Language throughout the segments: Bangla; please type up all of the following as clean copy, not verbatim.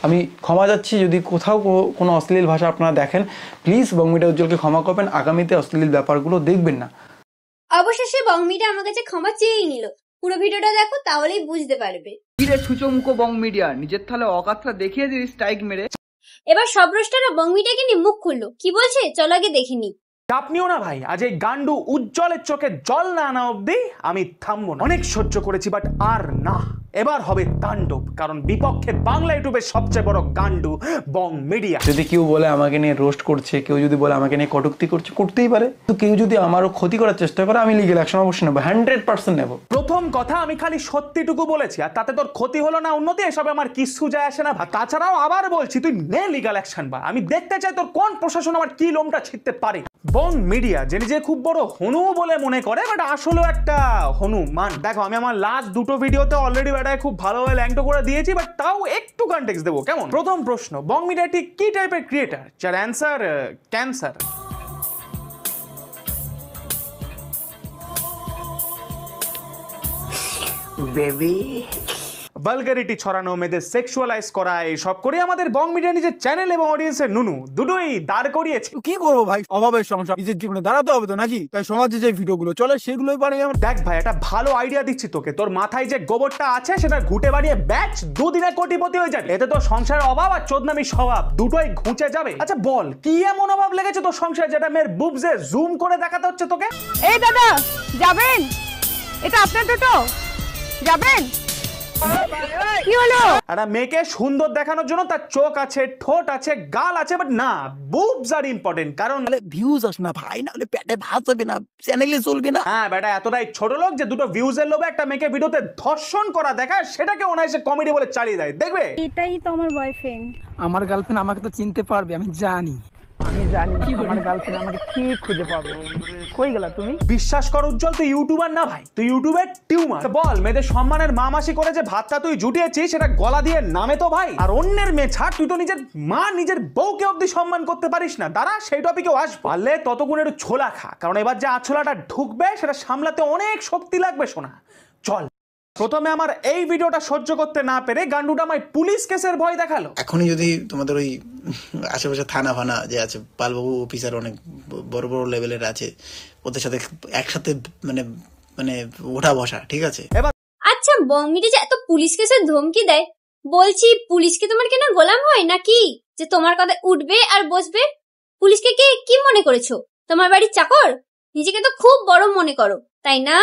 আমি ক্ষমা যাচ্ছি যদি কোথাও কোনো অশ্লীল ভাষা আপনারা দেখেন, প্লিজ বং মিডিয়া উজ্জ্বলকে ক্ষমা করবেন, আগামীতে অশ্লীল ব্যাপারগুলো দেখবেন না। অবশেষে বং মিডিয়া আমার কাছে ক্ষমা চেয়েই নিল। পুরো ভিডিওটা দেখো তাহলেই বুঝতে পারবে। কিরে ছুচমুখো বং মিডিয়া, নিজের তাহলে অকাতটা দেখিয়ে দিস স্ট্রাইক মেরে। এবার সব রোস্টাররা বং মিডিয়াকে নিয়ে মুখ খুললো, কি বলছে চল আগে দেখে নি। আপনিও না ভাই, আজ এই গান্ডু উজ্জ্বলের চোখে জল না আনা অব্দি আমি থামবো না। অনেক সহ্য করেছি বাট আর না, এবার হবে তাণ্ডব, কারণ বিপক্ষে বাংলা ইউটিউবের সবচেয়ে বড় গান্ডু বং মিডিয়া। যদি কেউ বলে আমাকে নিয়ে রোস্ট করছে, কেউ যদি বলে আমাকে নিয়ে কটূক্তি করছে, করতেই পারে। তো কেউ যদি আমারও ক্ষতি করার চেষ্টা করে আমি লিগ্যাল অ্যাকশন অবশ্যই নেবো, 100% নেবো। প্রথম কথা, আমি খালি সত্যিটুকু বলেছি, আর তাতে তোর ক্ষতি হলো না উন্নতি, এসব আমার কিচ্ছু যায় আসে না। তাছাড়াও আবার বলছি, তুই নে লিগ্যাল অ্যাকশন বা আমি দেখতে চাই তোর কোন প্রশাসন আমার কি লোমটা ছিঁড়তে পারে। বং মিডিয়া যে নিজে খুব বড় হনু বলে মনে করে, বাট আসলেও একটা হনুমান। দেখো, আমি আমার লাস্ট দুটো ভিডিওতে অলরেডি বেটায় খুব ভালোভাবে ল্যাংটো করে দিয়েছি, বাট তাও একটু কনটেক্সট দেবো কেমন। প্রথম প্রশ্ন, বং মিডিয়া ঠিক কি টাইপের ক্রিয়েটার, যার অ্যান্সার ক্যান্সার। বেবি ভালগারিটি ছড়ানো, মেয়েদের সেক্সুয়ালাইজ করা, এইসব করে আমাদের বং মিডিয়া নিজের চ্যানেল এবং অডিয়েন্সের নুনু দুটোই দাঁড় করিয়েছে। কি করবো ভাই, অভাবের সংসার, নিজের জীবনে দাঁড়াতে হবে তো নাকি? তাই সমাজে যে ভিডিওগুলো চলে সেগুলোই বানিয়ে আমরা। দেখ ভাই, একটা ভালো আইডিয়া দিচ্ছি তোকে, তোর মাথায় যে গোবরটা আছে সেটা ঘুটে বাড়িয়ে ব্যাচ দুদিনে কোটিপতি হয়ে যাবে। এতে তোর সংসারের অভাব আর চোদনামি স্বভাব দুটোই ঘুঁচে যাবে। আচ্ছা বল, কি এমন অভাব লেগেছে তোর সংসারে যেটা মেয়ের বুবসে জুম করে দেখাতে হচ্ছে তোকে? এই দাদা যাবেন? এটা আপনার টোটো, যাবেন? কি হলো? একটা মেয়েকে সুন্দর দেখানোর জন্য তার চোখ আছে, ঠোঁট আছে, গাল আছে, বাট না, বুবস আর ইম্পর্টেন্ট। কারণ ভিউজ আস না ভাই, না হলে পেটে ভাত হবে না, চ্যানেলে চলবে না। হ্যাঁ বেটা, এতটাই ছোট লোক যে দুটো ভিউজের লোভে একটা মেয়েকে ভিডিওতে ধর্ষণ করা দেখায়, সেটাকে অনায়াসে কমেডি বলে চালিয়ে দেয়। দেখবে, এটাই তো আমার বয়ফ্রেন্ড। আমার গার্লফ্রেন্ড আমাকে তো চিনতে পারবে, আমি জানি আমার গার্লফ্রেন্ড আমাকে ঠিক খুঁজে পাবে। কই গেলা তুমি? বিশ্বাস কর উজ্জ্বল, তুই ইউটিউবার না ভাই, তুই ইউটিউবের টিউমার। বল, মেয়েদের সম্মানের মা মাসি করে যে ভাতটা তুই জুটিয়েছিস সেটা গলা দিয়ে নামে তো ভাই। আর অন্যের মেয়ে ছাড়, তুই তো নিজের মা নিজের বউকে অব্দি সম্মান করতে পারিস না। দাঁড়া, সেই টপিকেও আস, পারলে ততক্ষণ একটু ছোলা খা, কারণ এবার যে আছোলাটা ঢুকবে সেটা সামলাতে অনেক শক্তি লাগবে সোনা। চল, প্রথমে আমার এই ভিডিওটা সহ্য করতে না পেরে গান্ডুটা আমায় পুলিশ কেসের ভয় দেখালো। এখনই যদি তোমাদের ওই আশেপাশে থানা ফানা যে আছে, পালবাবু অফিসার অনেক বড় বড় লেভেলের আছে, ওদের সাথে একসাথে মানে মানে ওঠা বসা, ঠিক আছে? আচ্ছা, বং মিডিয়া যে এত পুলিশ কেসের ধমকি দেয়, বলছি পুলিশকে তোমার কেন গোলাম হয় নাকি যে তোমার কথা উঠবে আর বসবে? পুলিশকে কে কি মনে করেছো, তোমার বাড়ির চাকর? নিজেকে তো খুব বড় মনে করো, তাই না?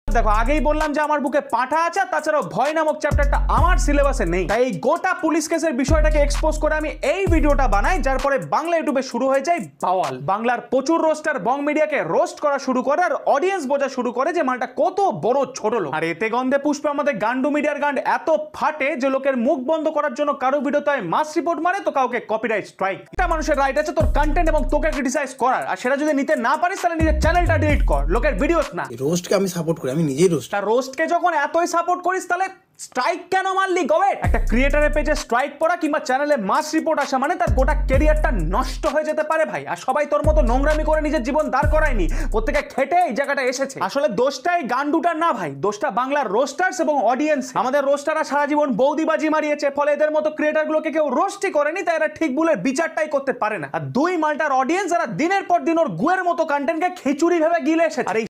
দেখো, আগেই বললাম যে আমার বুকে পাঠা আছে, আর তাছাড়াও ভয় নামক চ্যাপ্টারটা আমার সিলেবাসে নেই। তাই এই গোটা পুলিশ কেসের বিষয়টাকে এক্সপোজ করে আমি এই ভিডিওটা বানাই, যার পরে বাংলা ইউটিউবে শুরু হয়ে যায় বাওয়াল। বাংলার প্রচুর রোস্টার বং মিডিয়াকে রোস্ট করা শুরু করে, আর অডিয়েন্স বোঝা শুরু করে যে মালটা কত বড় ছোট লোক। আর এতে গন্ধে পুষ্পে আমাদের গান্ডু মিডিয়ার গান্ড এত ফাটে যে লোকের মুখ বন্ধ করার জন্য কারো ভিডিওতে মাস রিপোর্ট মারে তো কাউকে কপিরাইট স্ট্রাইক। একটা মানুষের রাইট আছে তোর কন্টেন্ট এবং তোকে ক্রিটিসাইজ করার, আর সেটা যদি নিতে না পারিস তাহলে নিজের চ্যানেলটা ডিলিট কর, লোকের ভিডিওস না। রোস্টকে আমি সাপোর্ট করি, আমি নিজেই রোস্ট। রোস্টকে যখন এতই সাপোর্ট করিস তাহলে স্ট্রাইক কেন মারলি গবে? একটা ক্রিয়েটারের পেজে স্ট্রাইক পড়া কিংবা চ্যানেলে মাস রিপোর্ট আসা মানে তার গোটা ক্যারিয়ারটা নষ্ট হয়ে যেতে পারে ভাই। আর সবাই তোর মতো নোংরামি করে নিজের জীবন দাঁড় করায়নি, প্রত্যেকে খেটে এই জায়গাটা এসেছে। আসলে দোষটা এই গান্ডুটার না ভাই, দোষটা বাংলার রোস্টার্স এবং অডিয়েন্স। আমাদের রোস্টাররা সারা জীবন বৌদিবাজি মারিয়েছে, ফলে এদের মতো ক্রিয়েটারগুলোকে কেউ রোস্টই করেনি, তাই এরা ঠিক ভুলের বিচারটাই করতে পারে না। আর দুই মালটার অডিয়েন্স যারা দিনের পর দিন ওর গুয়ের মতো কন্টেন্টকে খিচুড়ি ভেবে গিলে এসেছে। আর এই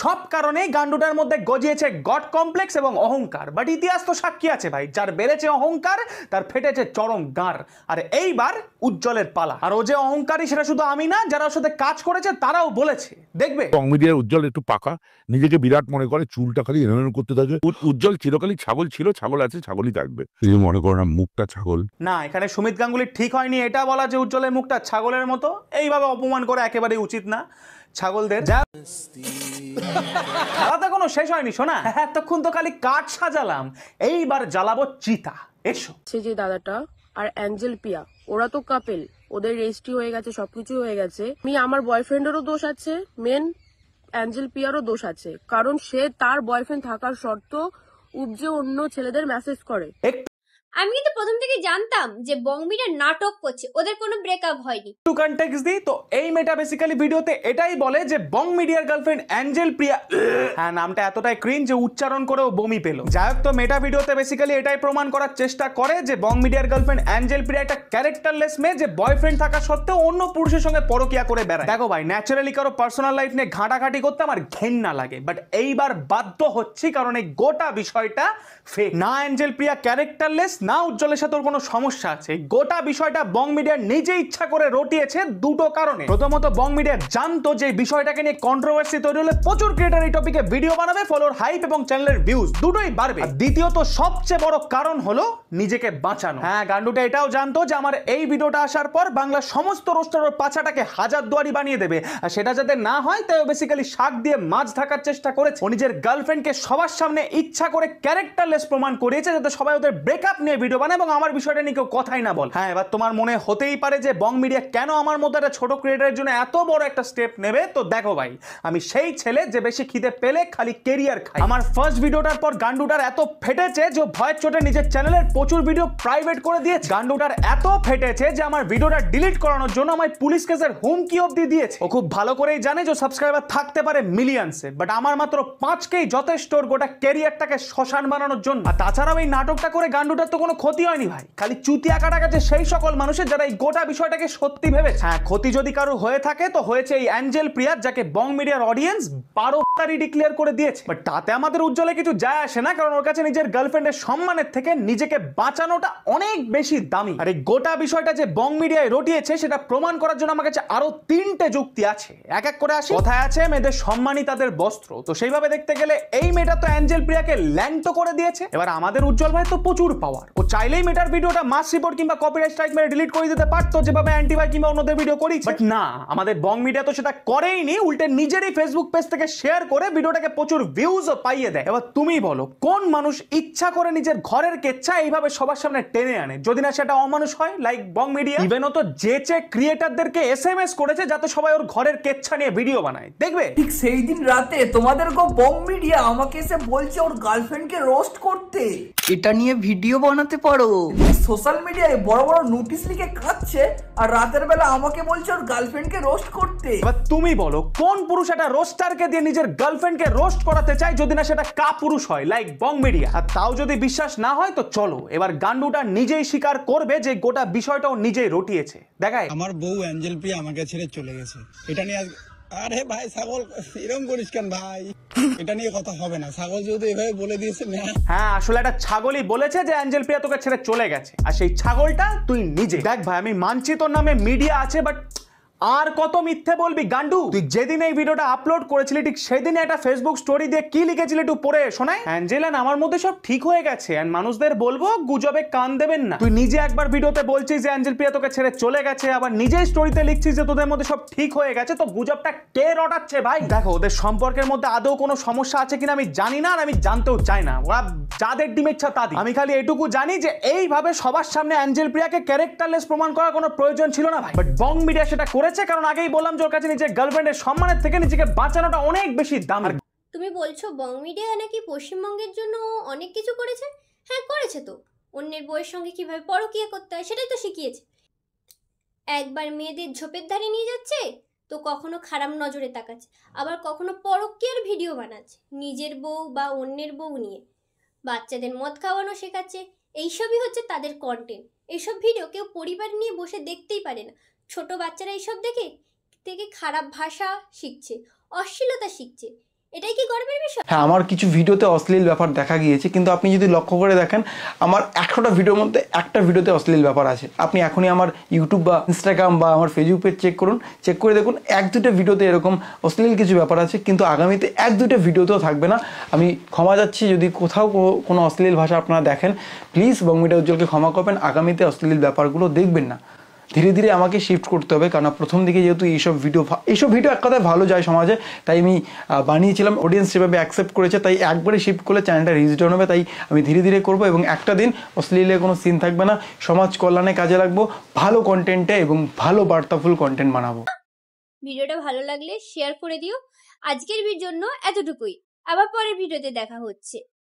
সব কারণেই গান্ডুটার মধ্যে গজিয়েছে গড কমপ্লেক্স এবং অহংকার। বাট ইতিহাস তো সাক্ষী আছে ভাই, যার বেড়েছে অহংকার তার ফেটেছে চরম গাঁড়। আর এইবার উজ্জ্বলের পালা। আর ও যে অহংকারী সেটা শুধু আমি না, যারা ওর সাথে কাজ করেছে তারাও বলেছে। দেখবে, বং মিডিয়ার উজ্জ্বল একটু পাকা, নিজেকে বিরাট মনে করে, চুলটা খালি এনে করতে থাকে। উজ্জ্বল চিরকালই ছাগল ছিল, ছাগল আছে, ছাগলই থাকবে। তুমি মনে করো না মুখটা ছাগল? না, এখানে সুমিত গাঙ্গুলি ঠিক হয়নি এটা বলা যে উজ্জ্বলের মুখটা ছাগলের মতো। এইভাবে অপমান করা একেবারেই উচিত না ছাগলদের। খেলাতে কোনো শেষ হয়নি শোনা, এতক্ষণ তো খালি কাঠ সাজালাম, এইবার জ্বালাবো চিতা। এসো। যে দাদাটা আর অ্যাঞ্জেল পিয়া, ওরা তো কাপেল, ওদের রেজিস্ট্রি হয়ে গেছে, সবকিছু হয়ে গেছে। আমার বয়ফ্রেন্ডেরও দোষ আছে, মেন অ্যাঞ্জেল পিয়ারও দোষ আছে, কারণ সে তার বয়ফ্রেন্ড থাকার শর্ত উপজে অন্য ছেলেদের মেসেজ করে। আমি কিন্তু প্রথম থেকে জানতাম যে বং মিডিয়া নাটক করছে, ওদের কোনো ব্রেকআপ হয়নি। টু কনটেক্সট দিই তো এই মেয়েটা বেসিক্যালি ভিডিওতে এটাই বলে যে বং মিডিয়ার গার্লফ্রেন্ড অ্যাঞ্জেল প্রিয়া, হ্যাঁ নামটা এতটাই ক্রিঞ্জ যে উচ্চারণ করেও বমি পেল। যাই হোক, তো মেয়েটা ভিডিওতে বেসিক্যালি এটাই প্রমাণ করার চেষ্টা করে যে বং মিডিয়ার গার্লফ্রেন্ড অ্যাঞ্জেল প্রিয়া একটা ক্যারেক্টারলেস মেয়ে, যে বয়ফ্রেন্ড থাকা সত্ত্বেও অন্য পুরুষের সঙ্গে পরকিয়া করে বেড়ায়। দেখো ভাই, ন্যাচারালি কারো পার্সোনাল লাইফ নিয়ে ঘাঁটাঘাঁটি করতে আমার ঘেন্না লাগে, বাট এইবার বাধ্য হচ্ছি কারণ এই গোটা বিষয়টা ফেক। না অ্যাঞ্জেল প্রিয়া ক্যারেক্টারলেস, না উজ্জ্বলের সাথে ওর কোনো সমস্যা আছে। এই গোটা বিষয়টা বং মিডিয়া নিজে ইচ্ছা করে রটিয়েছে দুটো কারণে। প্রথমত, বং মিডিয়া জানতো যে বিষয়টাকে নিয়ে কন্ট্রোভার্সি তৈরি হলে প্রচুর ক্রিয়েটর এই টপিকে ভিডিও বানাবে, ফলোর হাইপ এবং চ্যানেলের ভিউজ দুটোই বাড়বে। দ্বিতীয়ত, সবচেয়ে বড় কারণ হলো নিজেকে বাঁচানো। হ্যাঁ, গান্ডুটা এটাও জানতো যে আমার এই ভিডিওটা আসার পর বাংলার সমস্ত রোস্টার ওর পাছাটাকে হাজারদুয়ারি বানিয়ে দেবে, আর সেটা যাতে না হয় তাই ও বেসিক্যালি শাক দিয়ে মাছ ঢাকার চেষ্টা করেছে। ও নিজের গার্লফ্রেন্ডকে সবার সামনে ইচ্ছা করে ক্যারেক্টারলেস প্রমাণ করিয়েছে যাতে সবাই ওদের ব্রেকআপ নিয়ে ভিডিও বানায় এবং আমার বিষয়টা নিয়ে কেউ কথাই না বল। হ্যাঁ, এবার তোমার মনে হতেই পারে যে বং মিডিয়া কেন আমার মতো একটা ছোট ক্রিয়েটারের জন্য এত বড় একটা স্টেপ নেবে। তো দেখো ভাই, আমি সেই ছেলে যে বেশি খিদে পেলে খালি কেরিয়ার খাই। আমার ফার্স্ট ভিডিওটার পর গান্ডুটার এত ফেটেছে যে ভয়ের চোটে নিজের চ্যানেলের প্রচুর ভিডিও প্রাইভেট করে দিয়েছে। গান্ডুটার এত ফেটেছে যে আমার ভিডিওটা ডিলিট করানোর জন্য আমায় পুলিশ কেসের হুমকি অবধি দিয়েছে। ও খুব ভালো করেই জানে যে সাবস্ক্রাইবার থাকতে পারে মিলিয়নসে, বাট আমার মাত্র 5Kই যথেষ্ট ওর গোটা ক্যারিয়ারটাকে শ্মশান বানানোর জন্য। আর তাছাড়াও এই নাটকটা করে গান্ডুটার তো কোনো ক্ষতি হয়নি ভাই, খালি চুতিয়া কাটা গেছে সেই সকল মানুষের যারা এই গোটা বিষয়টাকে সত্যি ভেবেছে। হ্যাঁ, ক্ষতি যদি কারো হয়ে থাকে তো হয়েছে এই অ্যাঞ্জেল প্রিয়ার, যাকে বং মিডিয়ার অডিয়েন্স 12 তারিখ ডিক্লেয়ার করে দিয়েছে। বাট তাতে আমাদের উজ্জ্বলে কিছু যায় আসে না, কারণ ওর কাছে নিজের গার্লফ্রেন্ডের সম্মানের থেকে নিজেকে বাঁচানোটা অনেক বেশি দামি। আর এই গোটা বিষয়টা যে বং মিডিয়ায় রটিয়েছে সেটা প্রমাণ করার জন্য আমার কাছে আরো 3টে যুক্তি আছে, এক এক করে আসি। কথায় আছে মেয়েদের সম্মানই তাদের বস্ত্র, তো সেইভাবে দেখতে গেলে এই মেয়েটা তো অ্যাঞ্জেল প্রিয়াকে ল্যাংটো করে দিয়েছে। এবার আমাদের উজ্জ্বল ভাই তো প্রচুর পাওয়ার, ও চাইলেই মেয়েটার ভিডিওটা মাস রিপোর্ট কিংবা কপিরাইট স্ট্রাইক মেরে ডিলিট করে দিতে পারতো, যেভাবে অ্যান্টি ভাই কিংবা অন্যদের ভিডিও করি। বাট না, আমাদের বং মিডিয়া তো সেটা করেইনি, উল্টে নিজেরই ফেসবুক পেজ থেকে শেয়ার করে ভিডিওটাকে প্রচুর ভিউজও পাইয়ে দেয়। এবার তুমি বলো, কোন মানুষ ইচ্ছা করে নিজের ঘরের কেচ্ছা এইভাবে সবার সামনে টেনে আনে, যদি না সেটা অমানুষ হয় লাইক বং মিডিয়া। ইভেন ও তো যেচে ক্রিয়েটারদেরকে SMS করেছে যাতে সবাই ওর ঘরের কেচ্ছা নিয়ে ভিডিও বানায়, দেখবে। ঠিক সেই দিন রাতে তোমাদের বং মিডিয়া আমাকে এসে বলছে ওর গার্লফ্রেন্ডকে রোস্ট করতে, এটা নিয়ে ভিডিও বানাতে পারো। সোশ্যাল মিডিয়ায় বড় বড় নোটিশ লিখে কাচ্ছে, আর রাতের বেলা আমাকে বলছে ওর গার্লফ্রেন্ডকে রোস্ট করতে। এবার তুমি বলো, কোন পুরুষ একটা রোস্টারকে দিয়ে নিজের গার্লফ্রেন্ডকে রোস্ট করাতে চায় যদি না সেটা কা পুরুষ হয় লাইক বং মিডিয়া। আর তাও যদি বিশ্বাস না হয় তো চলো এবার গান্ডুটা নিজেই স্বীকার করবে যে গোটা বিষয়টাও নিজেই রটিয়েছে। দেখায় আমার বউ অ্যাঞ্জেল প্রিয়া আমাকে ছেড়ে চলে গেছে, এটা নিয়ে আরে ভাই ছাগল এরকম করিস কেন ভাই, এটা নিয়ে কথা হবে না। ছাগল যেহেতু এভাবে বলে দিয়েছে না, হ্যাঁ আসলে একটা ছাগলই বলেছে যে অ্যাঞ্জেল প্রিয়া তোকে ছেড়ে চলে গেছে, আর সেই ছাগলটা তুই নিজে। দেখ ভাই, আমি মানছি তোর নামে মিডিয়া আছে, বাট আর কত মিথ্যে বলবি গান্ডু। তুই যেদিন এই ভিডিওটা আপলোড করেছিলি ঠিক সেদিন একটা ফেসবুক স্টোরি দিয়ে কি লিখেছিলি একটু পড়ে শোনায়। অ্যাঞ্জেল এন্ড আমার মধ্যে সব ঠিক হয়ে গেছে, এন্ড মানুষদের বলবো গুজবে কান দেবেন না। তুই নিজে একবার ভিডিওতে বলছিস যে অ্যাঞ্জেল প্রিয়া তোকে ছেড়ে চলে গেছে, আবার নিজেই স্টোরিতে লিখছিস যে তোদের মধ্যে সব ঠিক হয়ে গেছে, তো গুজবটা কে রটাচ্ছে ভাই? দেখো, ওদের সম্পর্কের মধ্যে আদৌ কোনো সমস্যা আছে কিনা আমি জানি না, আর আমি জানতেও চাই না, ওরা যাদের ডিমের ইচ্ছা তা দিই। আমি খালি এটুকু জানি যে এইভাবে সবার সামনে অ্যাঞ্জেল প্রিয়াকে ক্যারেক্টারলেস প্রমাণ করার কোনো প্রয়োজন ছিল না ভাই, বাট বং মিডিয়া সেটা করেছে, কারণ আগেই বললাম যে ওর কাছে নিজের গার্লফ্রেন্ডের সম্মানের থেকে নিজেকে বাঁচানোটা অনেক বেশি দামি। তুমি বলছো বং মিডিয়া নাকি পশ্চিমবঙ্গের জন্য অনেক কিছু করেছে। হ্যাঁ করেছে তো, অন্যের বউয়ের সঙ্গে কিভাবে পরকীয়া করতে হয় সেটাই তো শিখিয়েছে। একবার মেয়েদের ঝোপের ধারে নিয়ে যাচ্ছে, তো কখনো খারাপ নজরে তাকাচ্ছে, আবার কখনো পরকীয়ার ভিডিও বানাচ্ছে নিজের বউ বা অন্যের বউ নিয়ে। বাচ্চাদের মদ খাওয়ানো শেখাচ্ছে, এইসবই হচ্ছে তাদের কন্টেন্ট। এইসব ভিডিও কেউ পরিবার নিয়ে বসে দেখতেই পারে না। ছোট বাচ্চারা এইসব দেখে খারাপ ভাষা শিখছে, অশ্লীলতা শিখছে, এটাই কি গর্বের বিষয়? হ্যাঁ, আমার কিছু ভিডিওতে অশ্লীল ব্যাপার দেখা গিয়েছে, কিন্তু আপনি যদি লক্ষ্য করে দেখেন আমার 100টা ভিডিওর মধ্যে একটা ভিডিওতে অশ্লীল ব্যাপার আছে। আপনি এখনই আমার ইউটিউব বা ইনস্টাগ্রাম বা আমার ফেসবুক পেজ চেক করুন, চেক করে দেখুন 1-2টা ভিডিওতে এরকম অশ্লীল কিছু ব্যাপার আছে, কিন্তু আগামীতে 1-2টা ভিডিওতেও থাকবে না। আমি ক্ষমা যাচ্ছি যদি কোথাও কোনো অশ্লীল ভাষা আপনারা দেখেন, প্লিজ বং মিডিয়া উজ্জ্বলকে ক্ষমা করবেন, আগামীতে অশ্লীল ব্যাপারগুলো দেখবেন না। ধীরে ধীরে আমাকে শিফট করতে হবে, কারণ প্রথম দিকে যেহেতু এইসব ভিডিও এক কথায় ভালো যায় সমাজে, তাই আমি বানিয়েছিলাম, অডিয়েন্স সেভাবে অ্যাকসেপ্ট করেছে, তাই একবারে শিফট করলে চ্যানেলটা রিচ ডাউন হবে, তাই আমি ধীরে ধীরে করবো এবং একটা দিন অশ্লীলের কোনো সিন থাকবে না, সমাজ কল্যাণে কাজে লাগবো, ভালো কন্টেন্টে এবং ভালো বার্তাফুল কন্টেন্ট বানাবো। ভিডিওটা ভালো লাগলে শেয়ার করে দিও। আজকের জন্য এতটুকুই, আবার পরের ভিডিওতে দেখা হচ্ছে।